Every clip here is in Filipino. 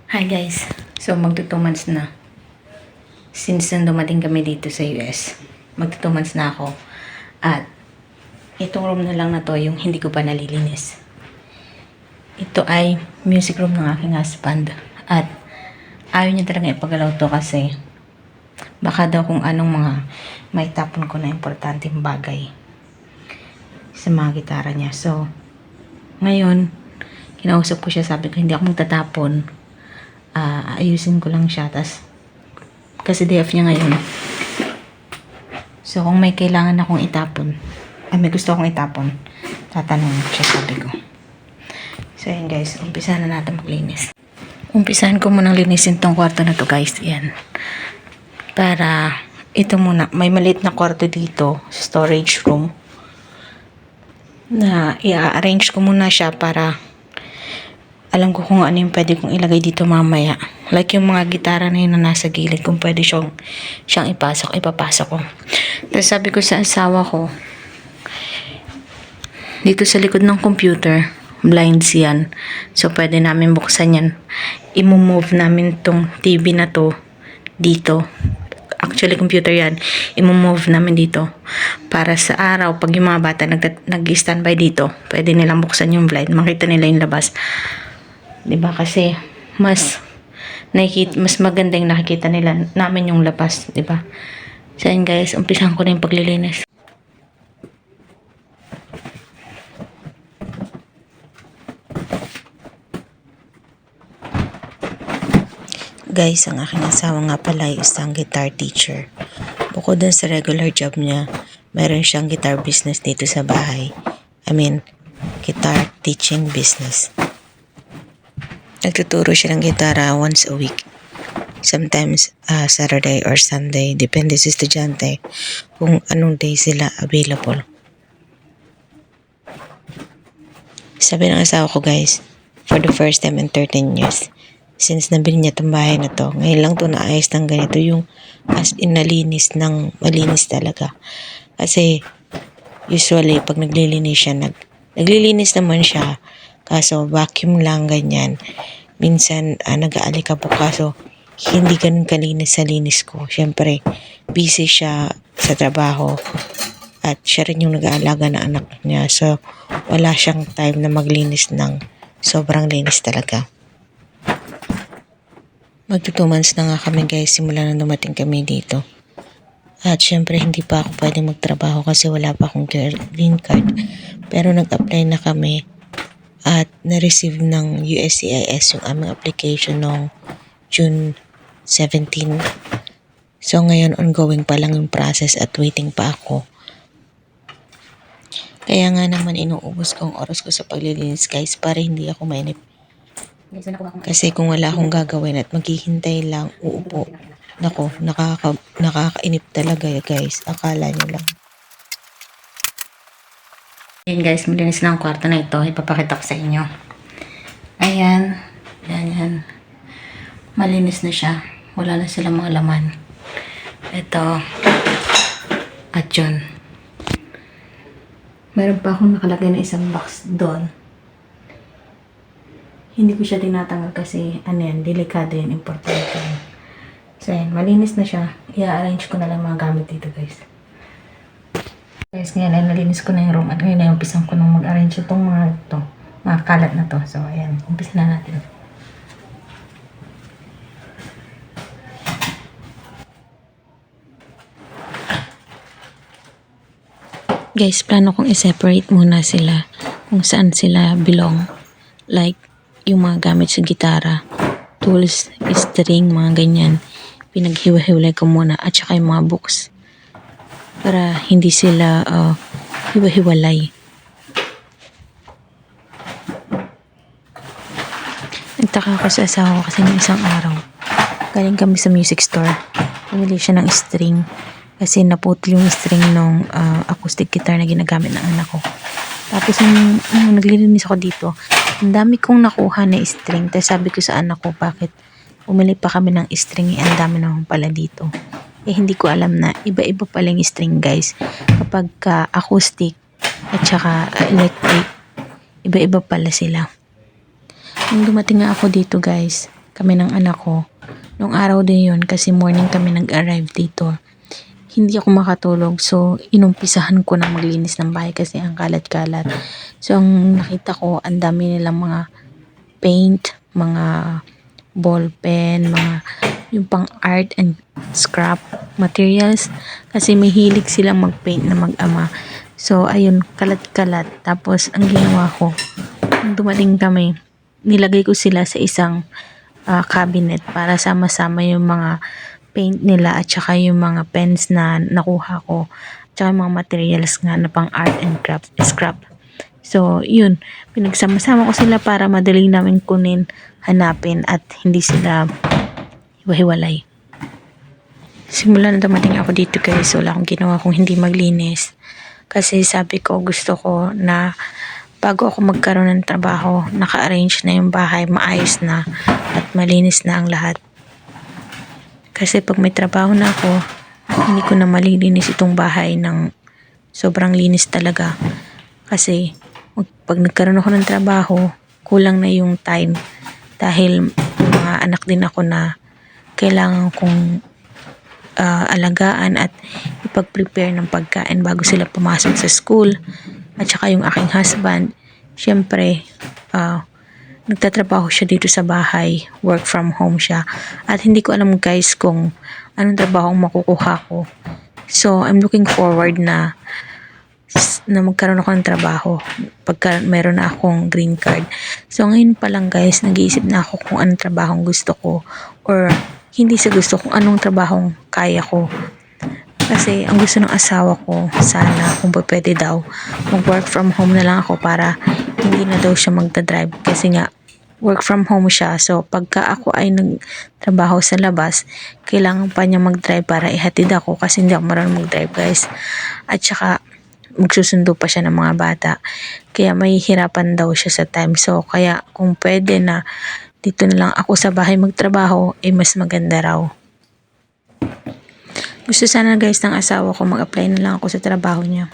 Hi guys, so magto 2 months na since nang dumating kami dito sa US. Magto 2 months na ako at itong room na lang na to yung hindi ko pa nalilinis. Ito ay music room ng aking husband at ayaw niya talaga ipagalaw to kasi baka daw kung anong mga may tapon ko na importanteng bagay sa mga gitara niya. So ngayon kinausap ko siya, sabi ko hindi ako magtatapon, ayusin ko lang siya kasi day off niya ngayon. So kung may kailangan akong itapon, may gusto akong itapon, tatanungin ko siya, sabi ko. So yun guys, umpisa na natin maglinis. Umpisahan ko munang linisin tong kwarto na to guys. Yan, para ito muna, may maliit na kwarto dito, storage room, na i-arrange ko muna siya para alam ko kung ano yung pwede kong ilagay dito mamaya. Like yung mga gitara na yun na nasa gilid, kung pwede siyang ipapasok ko. Tapos sabi ko sa asawa ko, dito sa likod ng computer, blinds yan. So pwede namin buksan yan. I-move namin tong TV na to dito. Actually, computer yan. I-move namin dito. Para sa araw, pag yung mga bata nag-standby dito, pwede nilang buksan yung blind. Makita nila yung labas. Diba? Kasi mas maganda yung nakikita nila namin yung labas, diba? So yun guys, umpisahan ko na yung paglilinis. Guys, ang aking asawa nga pala ay isang guitar teacher. Bukod dun sa regular job niya, meron siyang guitar business dito sa bahay. Guitar teaching business. Nagtuturo siya ng gitara once a week. Sometimes Saturday or Sunday. Depende sa estudyante kung anong day sila available. Sabi ng asawa ko guys, for the first time in 13 years, since nabili niya itong bahay na to, ngayon lang to naayos ng ganito, yung as in malinis talaga. Kasi usually pag naglilinis siya, naglilinis naman siya, kaso vacuum lang ganyan. Minsan nag-aalikabok, kaso hindi ganun kalinis sa linis ko. Siyempre, busy siya sa trabaho at siya rin yung nag-aalaga ng anak niya. So, wala siyang time na maglinis ng sobrang linis talaga. Magto 2 months na nga kami guys, simula na dumating kami dito. At syempre hindi pa ako pwedeng magtrabaho kasi wala pa akong green card. Pero nag-apply na kami at na-receive ng USCIS yung aming application noong June 17. So ngayon ongoing pa lang yung process at waiting pa ako. Kaya nga naman inuubos ko ang oras ko sa paglilinis guys para hindi ako mainip. Kasi kung wala akong gagawin at maghihintay lang, uupo. Nako, nakakainip talaga guys. Akala nyo lang. Ayan guys, malinis na ang kwarto na ito. Ipapakita ko sa inyo. Ayan. Ayan. Malinis na siya. Wala na silang mga laman. Ito. At yun. Meron pa akong nakalagay na isang box doon. Hindi ko siya tinatanggal kasi delikado yan, importante yan. So ayan, malinis na siya. I-arrange ko na lang mga gamit dito guys. Guys, ngayon ay nalinis ko na yung room at ngayon ay umpisan ko nang mag-arrange itong mga kalat na to. So ayan, umpisa na natin. Guys, plano kong i-separate muna sila kung saan sila belong. Like, yung mga gamit sa gitara, tools, string, mga ganyan. Pinaghiwa-hiwalay ko muna at saka yung mga books. Para hindi sila hiwa-hiwalay. Nagtaka ako sa asawa ko kasi ng isang araw. Galing kami sa music store. Bumili siya ng string. Kasi naputol yung string ng acoustic guitar na ginagamit ng anak ko. Tapos nung naglilinis ako dito, ang dami kong nakuha na string. Tapos sabi ko sa anak ko, bakit umili pa kami ng string? Ang dami naman pala dito. Hindi ko alam na iba-iba pala yung string guys. Kapag acoustic at saka electric, iba-iba pala sila. Nung dumating nga ako dito guys, kami ng anak ko. Nung araw din yun kasi morning kami nag-arrive dito. Hindi ako makatulog so inumpisahan ko na maglinis ng bahay kasi ang kalat-kalat. So ang nakita ko ang dami nilang mga paint, mga ball pen, mga yung pang art and scrap materials kasi may hilig silang mag-paint na mag-ama. So ayun, kalat-kalat. Tapos ang ginawa ko, nung dumating kami, nilagay ko sila sa isang cabinet para sama-sama yung mga paint nila at saka yung mga pens na nakuha ko at saka yung mga materials nga na pang art and craft, scrap. So yun, pinagsama-sama ko sila para madali namin kunin, hanapin at hindi sila hiwa-hiwalay. Simula na dumating ako dito guys, wala akong ginawa kung hindi maglinis. Kasi sabi ko gusto ko na bago ako magkaroon ng trabaho, naka-arrange na yung bahay, maayos na at malinis na ang lahat. Kasi pag may trabaho na ako, hindi ko na malilinis itong bahay ng sobrang linis talaga. Kasi pag nagkaroon ako ng trabaho, kulang na yung time. Dahil mga anak din ako na kailangan kong alagaan at ipag-prepare ng pagkain bago sila pumasok sa school. At saka yung aking husband, syempre, nagtatrabaho siya dito sa bahay, work from home siya. At hindi ko alam guys kung anong trabaho ang makukuha ko. So, I'm looking forward na magkaroon ako ng trabaho pagka meron na akong green card. So, ngayon pa lang guys, nag-iisip na ako kung anong trabaho gusto ko or hindi sa gusto kung anong trabaho kaya ko. Kasi ang gusto ng asawa ko, sana kung pwede daw, mag-work from home na lang ako para hindi na daw siya magdadrive. Kasi nga, work from home siya. So, pagka ako ay nagtrabaho sa labas, kailangan pa niya mag-drive para ihatid ako kasi hindi ako marunong mag-drive guys. At saka, magsusundo pa siya ng mga bata. Kaya may hirapan daw siya sa time. So, kaya kung pwede na dito na lang ako sa bahay magtrabaho, mas maganda raw. Gusto sana guys ng asawa ko mag-apply na lang ako sa trabaho niya.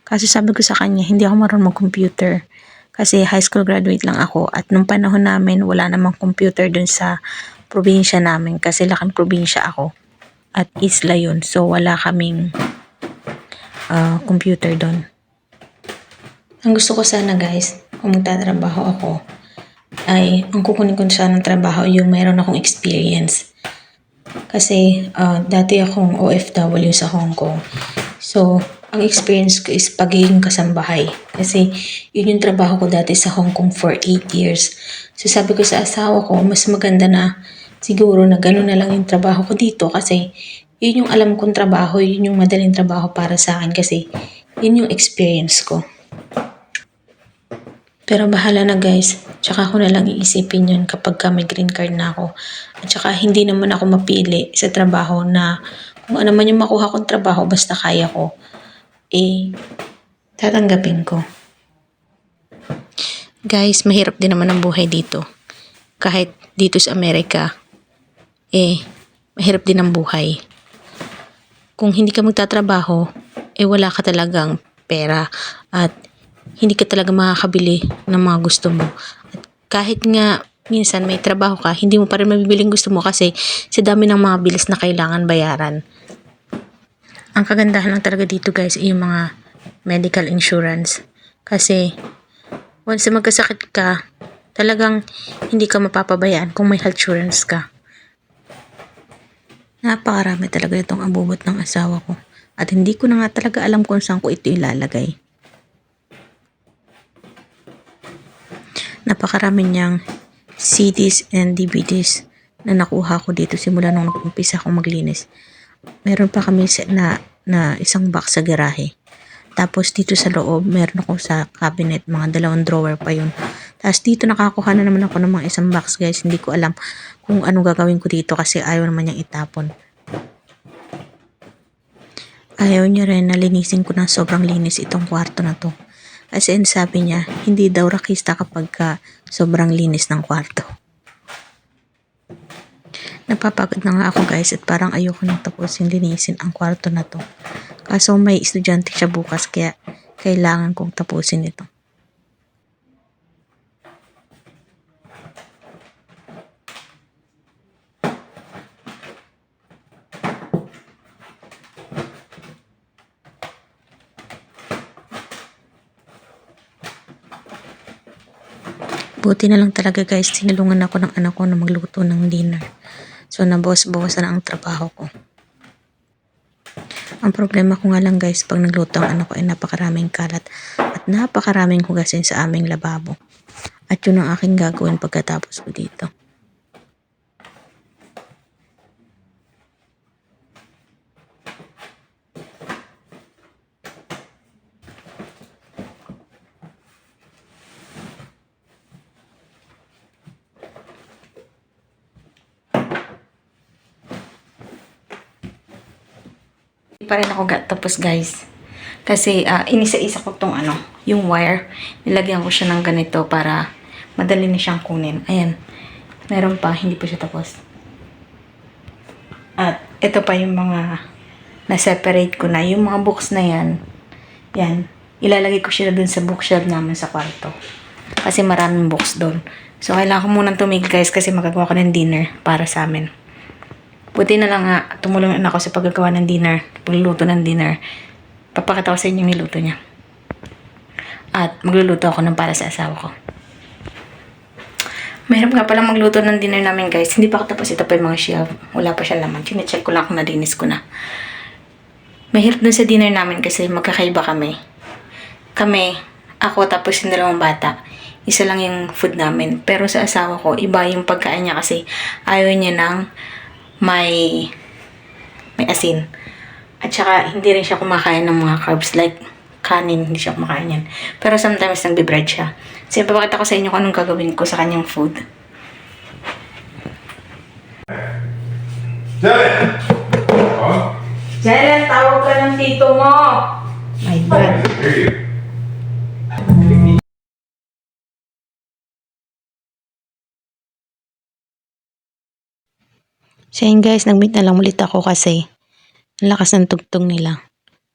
Kasi sabi ko sa kanya, hindi ako marunong mag-computer. Kasi high school graduate lang ako at nung panahon namin wala namang computer dun sa probinsya namin kasi laking probinsya ako. At isla yun. So wala kaming computer dun. Ang gusto ko sana guys, kung magtatrabaho ako, ay ang kukunin ko sana ng trabaho yung mayroon akong experience. Kasi dati akong OFW sa Hong Kong. So, ang experience ko is pagiging kasambahay. Kasi yun yung trabaho ko dati sa Hong Kong for 8 years. So, sabi ko sa asawa ko, mas maganda na siguro na gano'n na lang yung trabaho ko dito. Kasi yun yung alam kong trabaho, yun yung madaling trabaho para sa akin. Kasi yun yung experience ko. Pero bahala na guys, tsaka ko na lang iisipin yun kapag may green card na ako. At tsaka hindi naman ako mapili sa trabaho na kung ano man yung makuha kong trabaho basta kaya ko, tatanggapin ko. Guys, mahirap din naman ang buhay dito. Kahit dito sa Amerika, mahirap din ang buhay. Kung hindi ka magtatrabaho, wala ka talagang pera at hindi ka talaga makakabili ng mga gusto mo. At kahit nga minsan may trabaho ka, hindi mo pa rin mabibiling gusto mo kasi sa dami ng mga bills na kailangan bayaran. Ang kagandahan lang talaga dito guys ay yung mga medical insurance. Kasi once na magkasakit ka, talagang hindi ka mapapabayaan kung may health insurance ka. Napakarami talaga itong abubot ng asawa ko. At hindi ko na nga talaga alam kung saan ko ito ilalagay. Napakarami niyang CDs and DVDs na nakuha ko dito simula nung nag-umpisa akong maglinis. Meron pa kami na isang box sa garahe. Tapos dito sa loob, meron ako sa cabinet, mga 2 drawer pa yun. Tapos dito nakakuha na naman ako ng mga isang box guys. Hindi ko alam kung ano gagawin ko dito kasi ayaw naman niyang itapon. Ayaw niya rin na linisin ko ng sobrang linis itong kwarto na to. Kasi sabi niya, hindi daw rakista kapag sobrang linis ng kwarto. Napapagod na nga ako guys at parang ayoko nang tapusin linisin ang kwarto na to. Kaso may estudyante siya bukas kaya kailangan kong tapusin ito. Buti na lang talaga guys, tinulungan ako ng anak ko na magluto ng dinner. So nabawas-bawasan ang trabaho ko. Ang problema ko nga lang guys, pag nagluto ang anak ko ay napakaraming kalat at napakaraming hugasin sa aming lababo. At yun ang aking gagawin pagkatapos ko dito. Pa rin ako tapos guys. Kasi inisa-isa ko tong yung wire. Nilagyan ko siya ng ganito para madali na siyang kunin. Ayan. Meron pa, hindi pa siya tapos. At ito pa yung mga na-separate ko na. Yung mga books na yan, ilalagay ko siya dun sa bookshelf namin sa kwarto. Kasi maraming books doon. So, kailangan ko munang tumigil guys kasi magagawa ko ng dinner para sa amin. Buti na lang nga, tumulong na ako sa paggagawa ng dinner, pagluluto ng dinner. Papakita ko sa inyo yung niluto niya. At magluluto ako ng para sa asawa ko. Mahirap nga palang magluto ng dinner namin guys. Hindi pa ako tapos, ito pa yung mga shelf. Wala pa siya laman. Chine-check ko lang kung nalinis ko na. Mahirap dun sa dinner namin kasi magkakaiba kami. Ako tapos yung dalawang bata. Isa lang yung food namin. Pero sa asawa ko, iba yung pagkain niya kasi ayaw niya ng may asin. At saka, hindi rin siya kumakain ng mga carbs like kanin. Hindi siya kumakain yan. Pero sometimes, nagbe-bread siya. So, ipapakita ko sa inyo kung anong gagawin ko sa kanyang food. Jalen! Oh? Jalen, tawag ka ng tito mo! My God. Here you. So yun guys, nag-meet na lang ulit ako kasi ang lakas ng tugtog nila.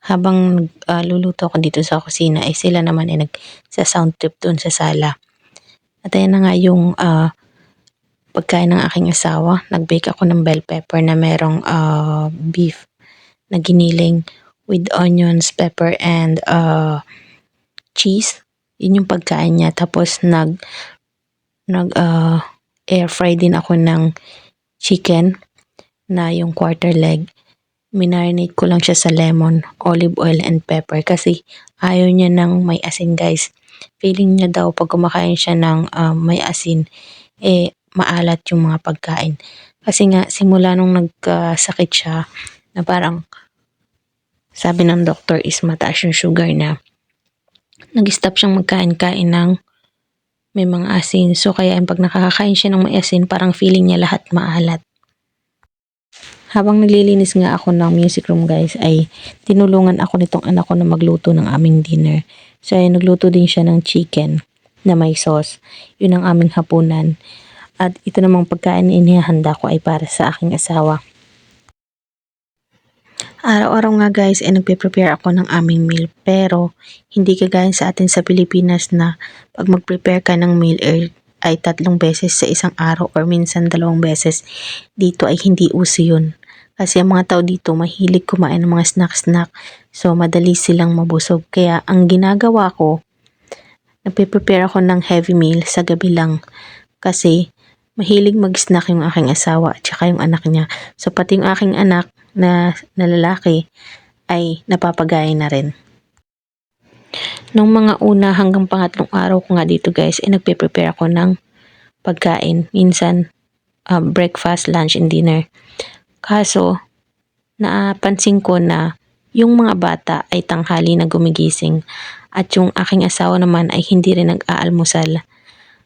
Habang luluto ako dito sa kusina, ay sila naman ay nag-sound trip doon sa sala. At ayan na nga yung pagkain ng aking asawa. Nag-bake ako ng bell pepper na merong beef na giniling with onions, pepper, and cheese. Yun yung pagkain niya. Tapos air fry din ako ng chicken na yung quarter leg. Minarinate ko lang siya sa lemon, olive oil, and pepper kasi ayaw niya ng may asin guys. Feeling niya daw pag kumakain siya ng may asin, maalat yung mga pagkain. Kasi nga, simula nung nagkasakit siya, na parang sabi ng doktor is mataas yung sugar na nag-stop siyang magkain-kain ng may mga asin. So kaya pag nakakakain siya ng may asin, parang feeling niya lahat maalat. Habang naglilinis nga ako ng music room guys, ay tinulungan ako nitong anak ko na magluto ng aming dinner. So ay nagluto din siya ng chicken na may sauce. Yun ang aming hapunan. At ito namang pagkain na inihahanda ko ay para sa aking asawa. Araw-araw nga guys ay nagpe-prepare ako ng aming meal, pero hindi kagaya sa atin sa Pilipinas na pag mag-prepare ka ng meal ay 3 beses sa isang araw or minsan 2 beses. Dito ay hindi uso yun. Kasi ang mga tao dito mahilig kumain ng mga snack-snack, so madali silang mabusog. Kaya ang ginagawa ko, nagpe-prepare ako ng heavy meal sa gabi lang. Kasi mahilig mag-snack yung aking asawa at saka yung anak niya. So pati yung aking anak na lalaki ay napapagaya na rin. Nung mga una hanggang pangatlong araw ko nga dito guys, ay nagpe-prepare ako ng pagkain. Minsan breakfast, lunch, and dinner. Kaso, napansin ko na yung mga bata ay tanghali na gumigising at yung aking asawa naman ay hindi rin nag-aalmusal.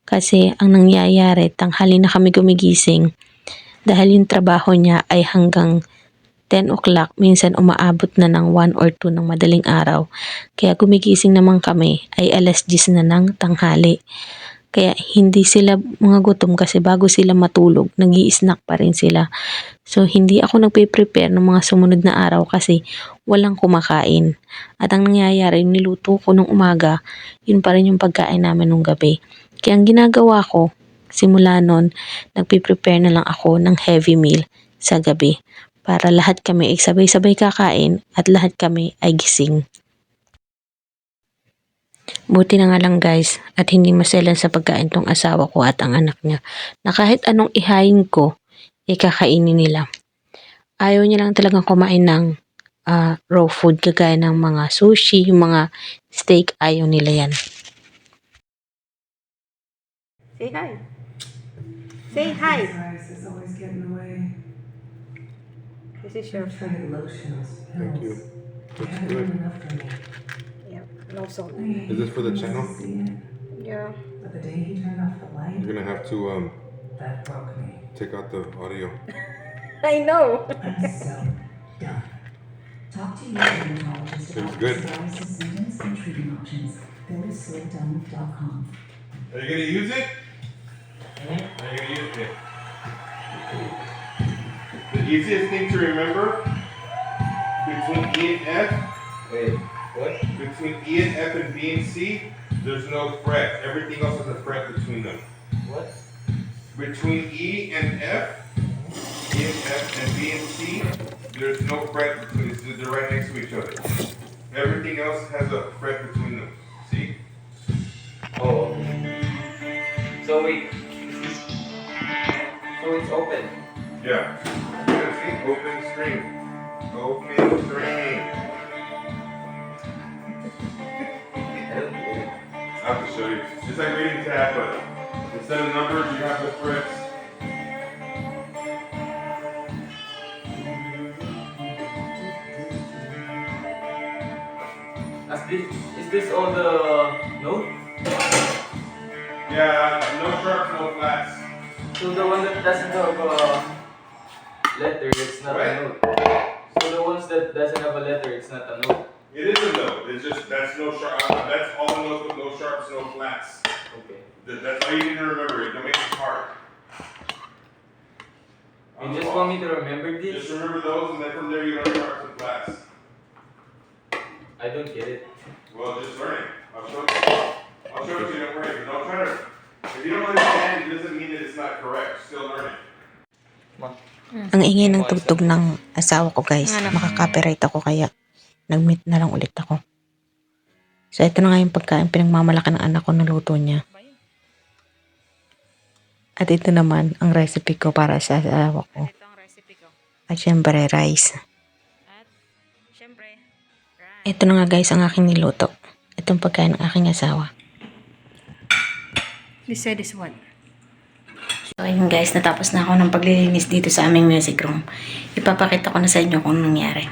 Kasi ang nangyayari, tanghali na kami gumigising dahil yung trabaho niya ay hanggang 10 o'clock, minsan umaabot na ng 1 or 2 ng madaling araw. Kaya gumigising naman kami ay 10:00 na ng tanghali. Kaya hindi sila mga gutom kasi bago sila matulog, nag-i-snack pa rin sila. So hindi ako nagpe-prepare ng mga sumunod na araw kasi walang kumakain. At ang nangyayari, niluto ko nung umaga, yun pa rin yung pagkain namin nung gabi. Kaya ang ginagawa ko, simula nun, nagpe-prepare na lang ako ng heavy meal sa gabi para lahat kami ay sabay-sabay kakain at lahat kami ay gising. Buti na nga lang guys at hindi maselan sa pagkain tong asawa ko at ang anak niya na kahit anong ihayin ko, ikakainin nila. Ayaw niya lang talagang kumain ng raw food kagaya ng mga sushi, yung mga steak, ayaw nila yan. Say hi. Say hi. Guys, it's always getting away. This is your Tried lotions, Thank you. pills. Looks Haven't good. done enough for me. Yeah, no salt. Is this for the channel? See it, Yeah. but the day he turned off the light, You're gonna have to that broke me. take out the audio. I know. I'm so done. Talk to your dermatologist Seems about good. psoriasis symptoms and treatment options. Go to SoDone.com. Are you gonna use it? Are you gonna use it? The easiest thing to remember between E and F. Wait, what? Between E and F and B and C, there's no fret. Everything else has a fret between them. What? Between E and F, E and F and B and C, there's no fret between them. They're right next to each other. Everything else has a fret between them. See? Oh. So wait. So it's open. Yeah. Yeah, see? Open string. Open string. I don't get it. I have to show you. It's like reading tab, but instead of numbers, you have the frets. Is this all the note? Yeah, no sharps, no flats. So the one that doesn't have a letter, it's not What? a note. So the ones that doesn't have a letter, it's not a note. It is a note. It's just that's no sharp. That's all notes with no sharps, no flats. Okay. That's all you need to remember. It don't make it hard. You just want me to remember Just this? remember those, and then from there you learn sharps and flats. I don't get it. Well, just learn it. I'll show you. I'll show it to you. Don't worry. But don't try to. If you don't understand, it doesn't mean that it's not correct. Still learn it. Ang ingay ng tugtog ng asawa ko guys, makaka-copyright ako kaya nag-mute na lang ulit ako. So ito na nga yung pagkain pinagmamalaki ng anak ko na luto niya. At ito naman ang recipe ko para sa asawa ko. Ito ang recipe ko. At syempre rice. At, syempre, rice. Ito na nga guys ang aking niluto. Itong pagkain ng aking asawa. Beside this one. So ayun guys, natapos na ako ng paglilinis dito sa aming music room. Ipapakita ko na sa inyo kung anong nangyari.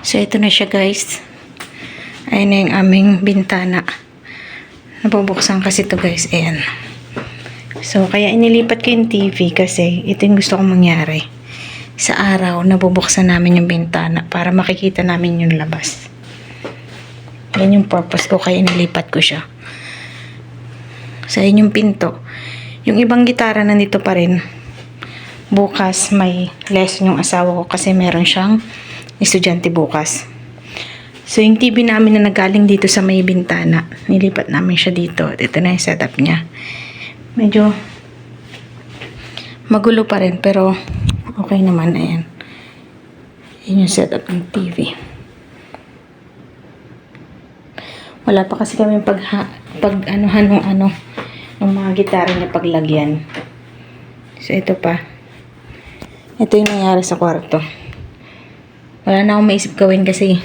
So ito na siya guys. Ayun na yung aming bintana. Nabubuksan kasi ito guys. Ayan. So kaya inilipat ko yung TV kasi ito yung gusto kong mangyari. Sa araw, nabubuksan namin yung bintana para makikita namin yung labas. Yan yung purpose ko, kaya nilipat ko siya. Sa yung pinto. Yung ibang gitara nandito pa rin. Bukas may lesson yung asawa ko kasi meron siyang estudyante bukas. So yung TV namin na nagaling dito sa may bintana, nilipat namin siya dito. Ito na yung setup niya. Medyo magulo pa rin pero okay naman, ayan. Yun yung setup ng TV. Wala pa kasi kami pag-anuhan ng mga gitara niya paglagyan. So, ito pa. Ito yung nangyari sa kwarto. Wala na akong maisip gawin kasi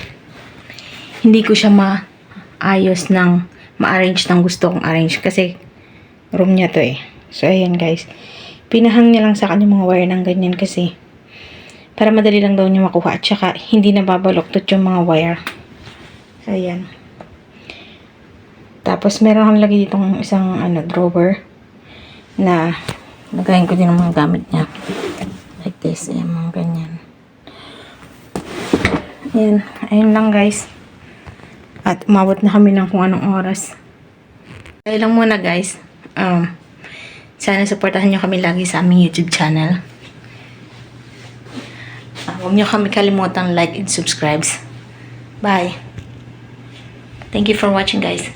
hindi ko siya maayos ma-arrange ng gusto kong arrange kasi room niya to eh. So, ayan guys. Pinahang niya lang sa akin yung mga wire ng ganyan kasi para madali lang daw niya makuha at saka hindi nababaloktot yung mga wire. So, ayan. Tapos, meron akong lagi ditong isang drawer na lagayin ko din ang mga gamit niya. Like this. Ayan, mga ganyan. Ayan. Ayun lang guys. At umabot na kami ng kung anong oras. Ayun lang muna guys. Sana supportahan nyo kami lagi sa aming YouTube channel. Huwag nyo kami kalimutang like and subscribe. Bye. Thank you for watching guys.